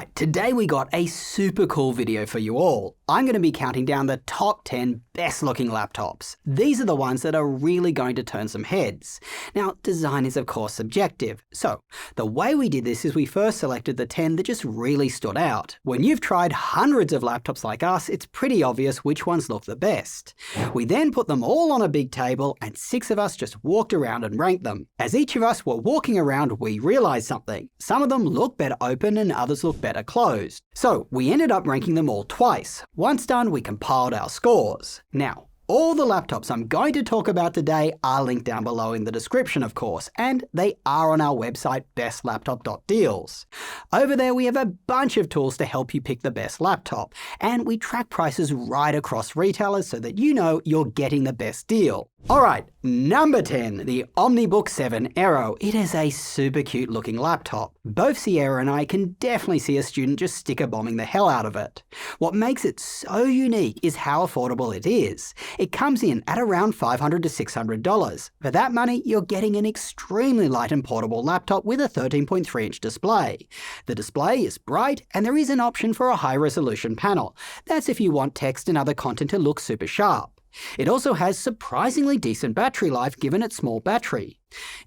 Alright, today we got a super cool video for you all. I'm going to be counting down the top 10 best looking laptops. These are the ones that are really going to turn some heads. Now, design is of course subjective, so the way we did this is we first selected the 10 that just really stood out. When you've tried hundreds of laptops like us, it's pretty obvious which ones look the best. We then put them all on a big table and 6 of us just walked around and ranked them. As each of us were walking around, we realized something. Some of them look better open and others look better closed. So we ended up ranking them all twice. Once done, we compiled our scores. Now, all the laptops I'm going to talk about today are linked down below in the description, of course, and they are on our website bestlaptop.deals. Over there we have a bunch of tools to help you pick the best laptop, and we track prices right across retailers so that you know you're getting the best deal. Alright, number 10, the OmniBook 7 Aero. It is a super cute looking laptop. Both Sierra and I can definitely see a student just sticker bombing the hell out of it. What makes it so unique is how affordable it is. It comes in at around $500 to $600. For that money, you're getting an extremely light and portable laptop with a 13.3-inch display. The display is bright and there is an option for a high-resolution panel. That's if you want text and other content to look super sharp. It also has surprisingly decent battery life given its small battery.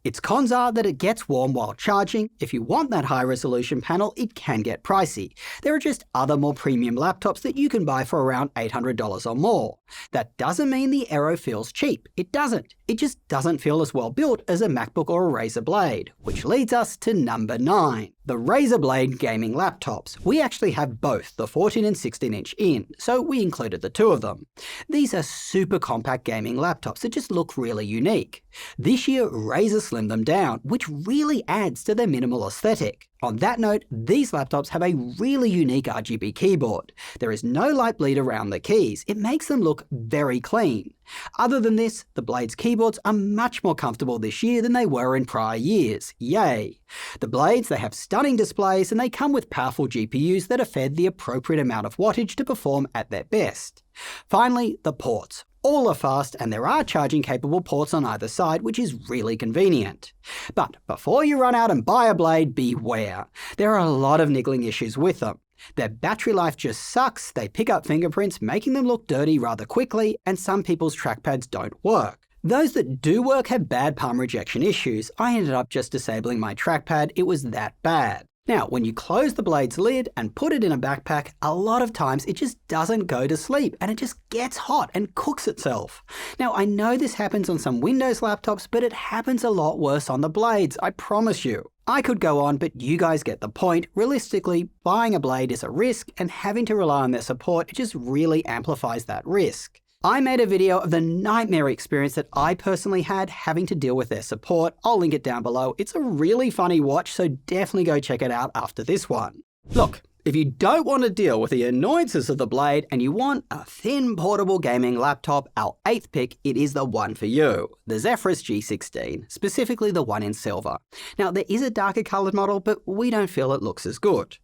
Its cons are that it gets warm while charging. If you want that high-resolution panel, it can get pricey. There are just other more premium laptops that you can buy for around $800 or more. That doesn't mean the Aero feels cheap. It doesn't. It just doesn't feel as well built as a MacBook or a Razer Blade, which leads us to number 9. The Razer Blade gaming laptops. We actually have both the 14 and 16-inch in, so we included the two of them. These are super compact gaming laptops that just look really unique. This year, Razer slimmed them down, which really adds to their minimal aesthetic. On that note, these laptops have a really unique RGB keyboard. There is no light bleed around the keys. It makes them look very clean. Other than this, the Blade's keyboards are much more comfortable this year than they were in prior years. Yay! The Blades, they have stunning displays and they come with powerful GPUs that are fed the appropriate amount of wattage to perform at their best. Finally, the ports. All are fast and there are charging capable ports on either side, which is really convenient. But before you run out and buy a Blade, beware. There are a lot of niggling issues with them. Their battery life just sucks, they pick up fingerprints, making them look dirty rather quickly, and some people's trackpads don't work. Those that do work have bad palm rejection issues. I ended up just disabling my trackpad, it was that bad. Now, when you close the Blade's lid and put it in a backpack, a lot of times it just doesn't go to sleep and it just gets hot and cooks itself. Now, I know this happens on some Windows laptops, but it happens a lot worse on the Blades, I promise you. I could go on, but you guys get the point. Realistically, buying a Blade is a risk and having to rely on their support, it just really amplifies that risk. I made a video of the nightmare experience that I personally had having to deal with their support. I'll link it down below. It's a really funny watch, so definitely go check it out after this one. Look, if you don't want to deal with the annoyances of the Blade and you want a thin portable gaming laptop, our 8th pick, it is the one for you. The Zephyrus G16, specifically the one in silver. Now, there is a darker coloured model, but we don't feel it looks as good.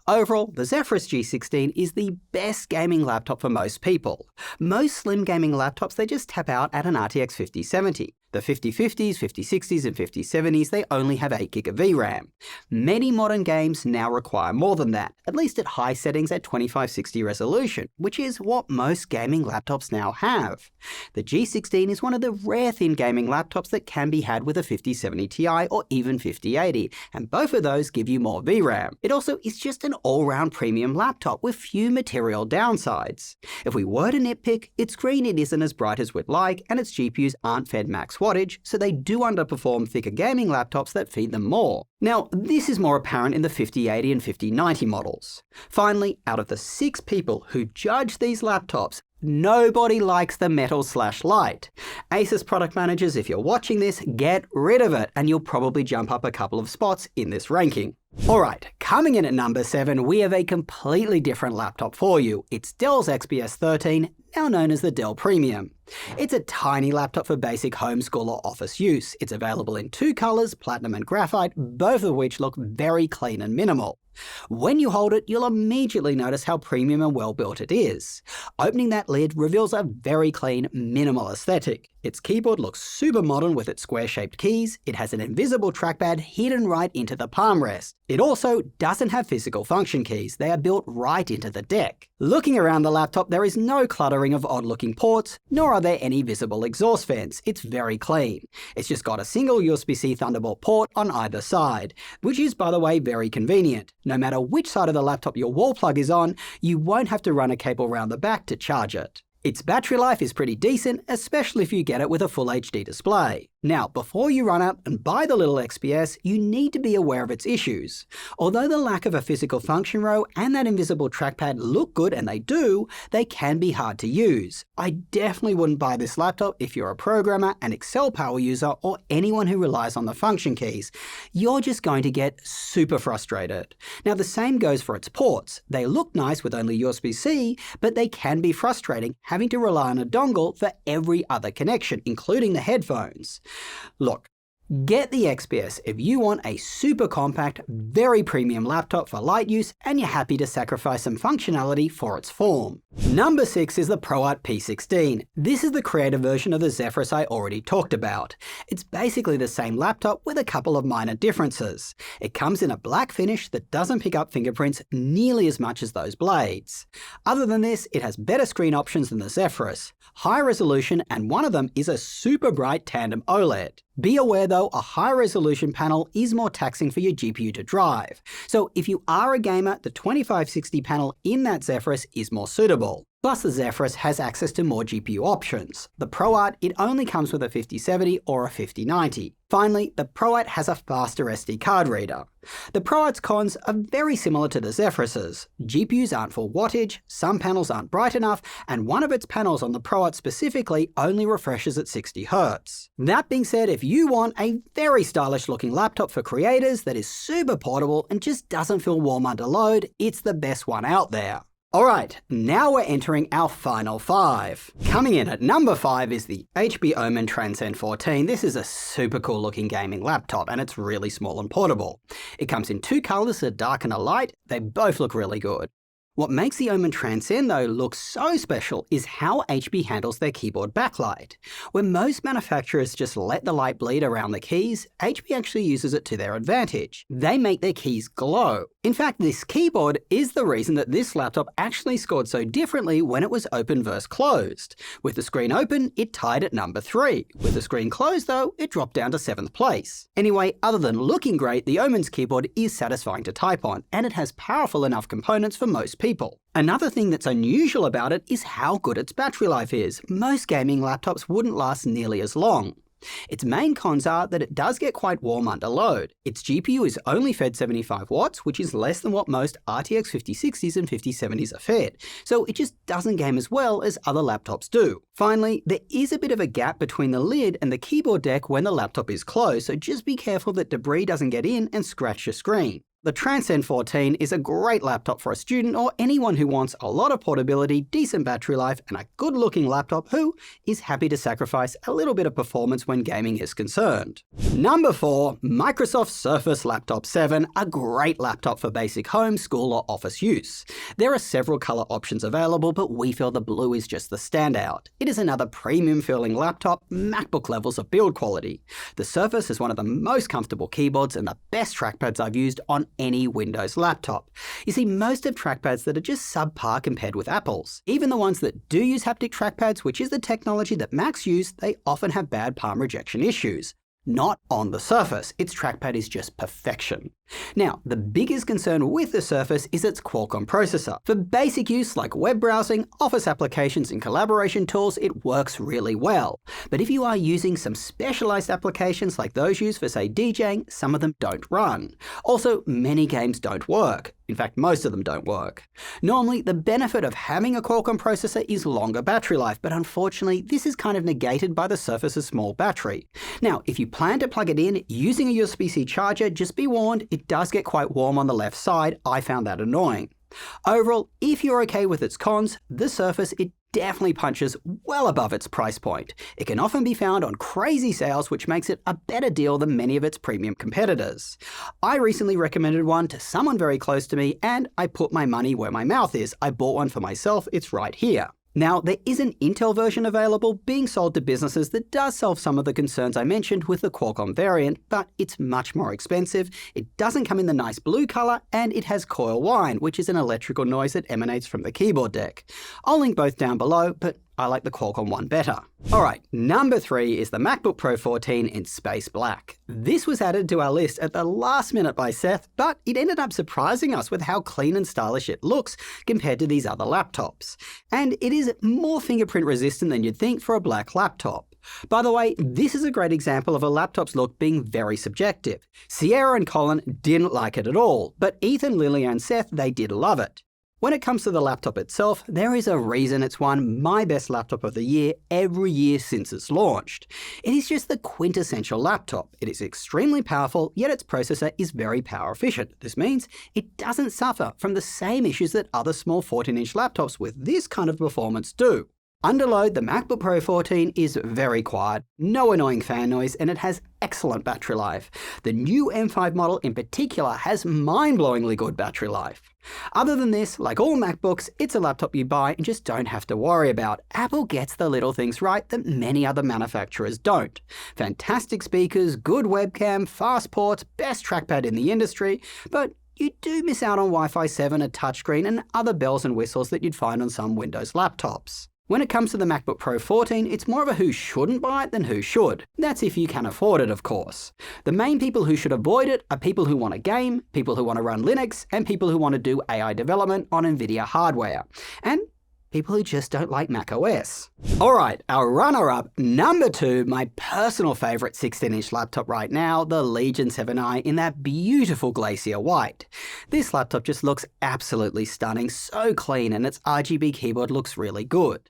Overall, the Zephyrus G16 is the best gaming laptop for most people. Most slim gaming laptops, they just tap out at an RTX 5070. The 5050s, 5060s and 5070s, they only have 8GB of VRAM. Many modern games now require more than that, at least at high settings at 2560 resolution, which is what most gaming laptops now have. The G16 is one of the rare thin gaming laptops that can be had with a 5070 Ti or even 5080, and both of those give you more VRAM. It also is just an all-round premium laptop with few material downsides. If we were to nitpick, its screen it isn't as bright as we'd like, and its GPUs aren't fed max wattage, so they do underperform thicker gaming laptops that feed them more. Now, this is more apparent in the 5080 and 5090 models. Finally, out of the 6 people who judge these laptops, nobody likes the metal/light. Asus product managers, if you're watching this, get rid of it, and you'll probably jump up a couple of spots in this ranking. Alright, coming in at number 7, we have a completely different laptop for you. It's Dell's XPS 13, now known as the Dell Premium. It's a tiny laptop for basic home, school or office use. It's available in two colors, platinum and graphite, both of which look very clean and minimal. When you hold it, you'll immediately notice how premium and well built it is. Opening that lid reveals a very clean, minimal aesthetic. Its keyboard looks super modern with its square-shaped keys. It has an invisible trackpad hidden right into the palm rest. It also doesn't have physical function keys. They are built right into the deck. Looking around the laptop, there is no cluttering of odd-looking ports, nor are there any visible exhaust fans. It's very clean. It's just got a single USB-C Thunderbolt port on either side, which is, by the way, very convenient. No matter which side of the laptop your wall plug is on, you won't have to run a cable around the back to charge it. Its battery life is pretty decent, especially if you get it with a full HD display. Now, before you run out and buy the little XPS, you need to be aware of its issues. Although the lack of a physical function row and that invisible trackpad look good, and they do, they can be hard to use. I definitely wouldn't buy this laptop if you're a programmer, an Excel power user, or anyone who relies on the function keys. You're just going to get super frustrated. Now, the same goes for its ports. They look nice with only USB-C, but they can be frustrating, having to rely on a dongle for every other connection, including the headphones. Look, get the XPS if you want a super compact, very premium laptop for light use and you're happy to sacrifice some functionality for its form. Number 6 is the ProArt P16. This is the creator version of the Zephyrus I already talked about. It's basically the same laptop with a couple of minor differences. It comes in a black finish that doesn't pick up fingerprints nearly as much as those blades. Other than this, it has better screen options than the Zephyrus, high resolution, and one of them is a super bright tandem OLED. Be aware though, a high resolution panel is more taxing for your GPU to drive. So if you are a gamer, the 2560 panel in that Zephyrus is more suitable. Plus, the Zephyrus has access to more GPU options. The ProArt, it only comes with a 5070 or a 5090. Finally, the ProArt has a faster SD card reader. The ProArt's cons are very similar to the Zephyrus's. GPUs aren't full wattage, some panels aren't bright enough, and one of its panels on the ProArt specifically only refreshes at 60 Hz. That being said, if you want a very stylish looking laptop for creators that is super portable and just doesn't feel warm under load, it's the best one out there. Alright, now we're entering our final 5. Coming in at number 5 is the HP Omen Transcend 14. This is a super cool looking gaming laptop and it's really small and portable. It comes in two colors, a dark and a light. They both look really good. What makes the Omen Transcend though look so special is how HP handles their keyboard backlight. Where most manufacturers just let the light bleed around the keys, HP actually uses it to their advantage. They make their keys glow. In fact, this keyboard is the reason that this laptop actually scored so differently when it was open versus closed. With the screen open, it tied at number 3. With the screen closed though, it dropped down to 7th place. Anyway, other than looking great, the Omen's keyboard is satisfying to type on, and it has powerful enough components for most people. Another thing that's unusual about it is how good its battery life is. Most gaming laptops wouldn't last nearly as long. Its main cons are that it does get quite warm under load. Its GPU is only fed 75 watts, which is less than what most RTX 5060s and 5070s are fed, so it just doesn't game as well as other laptops do. Finally, there is a bit of a gap between the lid and the keyboard deck when the laptop is closed, so just be careful that debris doesn't get in and scratch your screen. The Transcend 14 is a great laptop for a student or anyone who wants a lot of portability, decent battery life, and a good-looking laptop who is happy to sacrifice a little bit of performance when gaming is concerned. Number 4, Microsoft Surface Laptop 7, a great laptop for basic home, school, or office use. There are several color options available, but we feel the blue is just the standout. It is another premium-feeling laptop, MacBook levels of build quality. The Surface is one of the most comfortable keyboards and the best trackpads I've used on any Windows laptop. You see, most have trackpads that are just subpar compared with Apple's. Even the ones that do use haptic trackpads, which is the technology that Macs use, they often have bad palm rejection issues. Not on the Surface. Its trackpad is just perfection. Now, the biggest concern with the Surface is its Qualcomm processor. For basic use like web browsing, office applications, and collaboration tools, it works really well. But if you are using some specialized applications like those used for, say, DJing, some of them don't run. Also, many games don't work. In fact, most of them don't work. Normally, the benefit of having a Qualcomm processor is longer battery life, but unfortunately, this is kind of negated by the Surface's small battery. Now, if you plan to plug it in using a USB-C charger, just be warned, it does get quite warm on the left side. I found that annoying. Overall, if you're okay with its cons, the Surface, it definitely punches well above its price point. It can often be found on crazy sales, which makes it a better deal than many of its premium competitors. I recently recommended one to someone very close to me, and I put my money where my mouth is. I bought one for myself. It's right here. Now, there is an Intel version available being sold to businesses that does solve some of the concerns I mentioned with the Qualcomm variant, but it's much more expensive. It doesn't come in the nice blue color, and it has coil whine, which is an electrical noise that emanates from the keyboard deck. I'll link both down below, but I like the Qualcomm one better. Alright, number 3 is the MacBook Pro 14 in Space Black. This was added to our list at the last minute by Seth, but it ended up surprising us with how clean and stylish it looks compared to these other laptops. And it is more fingerprint resistant than you'd think for a black laptop. By the way, this is a great example of a laptop's look being very subjective. Sierra and Colin didn't like it at all, but Ethan, Lily and Seth, they did love it. When it comes to the laptop itself, there is a reason it's won my best laptop of the year every year since it's launched. It is just the quintessential laptop. It is extremely powerful, yet its processor is very power efficient. This means it doesn't suffer from the same issues that other small 14-inch laptops with this kind of performance do. Under load, the MacBook Pro 14 is very quiet, no annoying fan noise, and it has excellent battery life. The new M5 model in particular has mind-blowingly good battery life. Other than this, like all MacBooks, it's a laptop you buy and just don't have to worry about. Apple gets the little things right that many other manufacturers don't. Fantastic speakers, good webcam, fast ports, best trackpad in the industry, but you do miss out on Wi-Fi 7, a touchscreen, and other bells and whistles that you'd find on some Windows laptops. When it comes to the MacBook Pro 14, it's more of a who shouldn't buy it than who should. That's if you can afford it, of course. The main people who should avoid it are people who want to game, people who want to run Linux, and people who want to do AI development on NVIDIA hardware. And people who just don't like macOS. Alright, our runner-up, number 2, my personal favourite 16-inch laptop right now, the Legion 7i in that beautiful Glacier White. This laptop just looks absolutely stunning, so clean, and its RGB keyboard looks really good.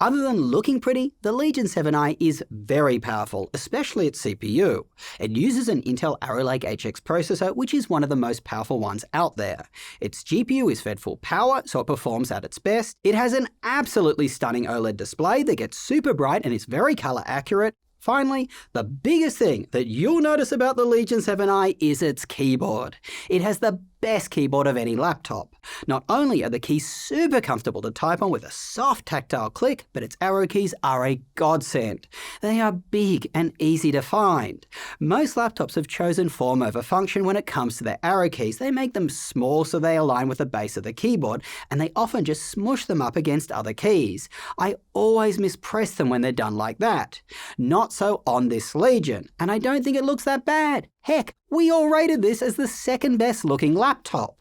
Other than looking pretty, the Legion 7i is very powerful, especially its CPU. It uses an Intel Arrow Lake HX processor, which is one of the most powerful ones out there. Its GPU is fed full power, so it performs at its best. It has an absolutely stunning OLED display that gets super bright and is very color accurate. Finally, the biggest thing that you'll notice about the Legion 7i is its keyboard. It has the best keyboard of any laptop. Not only are the keys super comfortable to type on with a soft tactile click, but its arrow keys are a godsend. They are big and easy to find. Most laptops have chosen form over function when it comes to their arrow keys. They make them small so they align with the base of the keyboard, and they often just smush them up against other keys. I always mispress them when they're done like that. Not so on this Legion, and I don't think it looks that bad. Heck, we all rated this as the second best looking laptop.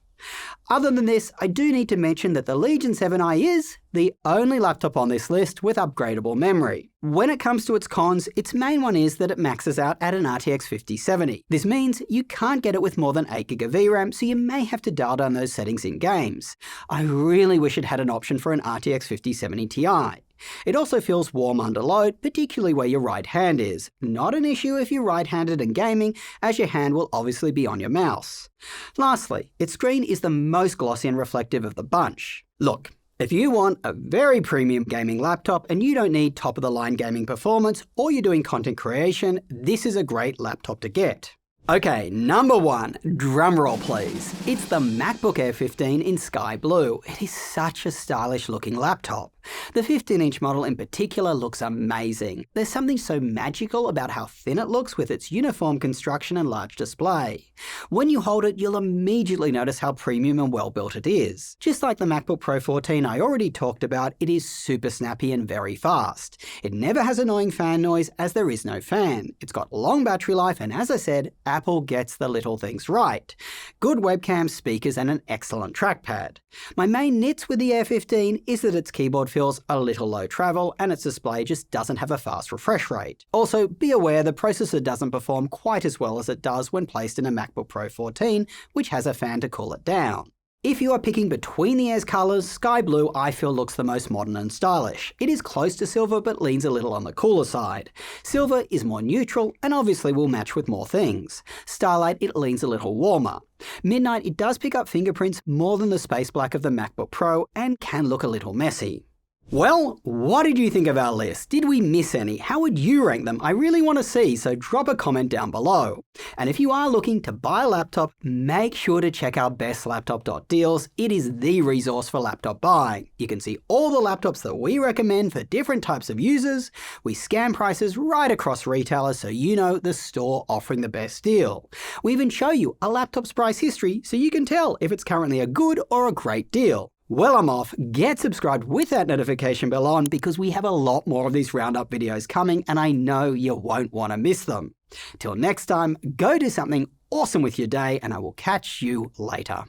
Other than this, I do need to mention that the Legion 7i is the only laptop on this list with upgradable memory. When it comes to its cons, its main one is that it maxes out at an RTX 5070. This means you can't get it with more than 8GB of VRAM, so you may have to dial down those settings in games. I really wish it had an option for an RTX 5070 Ti. It also feels warm under load, particularly where your right hand is. Not an issue if you're right-handed and gaming, as your hand will obviously be on your mouse. Lastly, its screen is the most glossy and reflective of the bunch. Look, if you want a very premium gaming laptop and you don't need top-of-the-line gaming performance, or you're doing content creation, this is a great laptop to get. Okay, number 1, drumroll please. It's the MacBook Air 15 in Sky Blue. It is such a stylish looking laptop. The 15-inch model in particular looks amazing. There's something so magical about how thin it looks with its uniform construction and large display. When you hold it, you'll immediately notice how premium and well built it is. Just like the MacBook Pro 14 I already talked about, it is super snappy and very fast. It never has annoying fan noise as there is no fan. It's got long battery life, and as I said, Apple gets the little things right. Good webcam, speakers, and an excellent trackpad. My main nits with the Air 15 is that its keyboard feels a little low travel and its display just doesn't have a fast refresh rate. Also, be aware the processor doesn't perform quite as well as it does when placed in a MacBook Pro 14, which has a fan to cool it down. If you are picking between the Air's colours, Sky Blue I feel looks the most modern and stylish. It is close to silver but leans a little on the cooler side. Silver is more neutral and obviously will match with more things. Starlight it leans a little warmer. Midnight it does pick up fingerprints more than the space black of the MacBook Pro and can look a little messy. Well, what did you think of our list? Did we miss any? How would you rank them? I really want to see, so drop a comment down below. And if you are looking to buy a laptop, make sure to check out bestlaptop.deals. It is the resource for laptop buying. You can see all the laptops that we recommend for different types of users. We scan prices right across retailers so you know the store offering the best deal. We even show you a laptop's price history so you can tell if it's currently a good or a great deal. Well, I'm off. Get subscribed with that notification bell on because we have a lot more of these roundup videos coming and I know you won't want to miss them. Till next time, go do something awesome with your day and I will catch you later.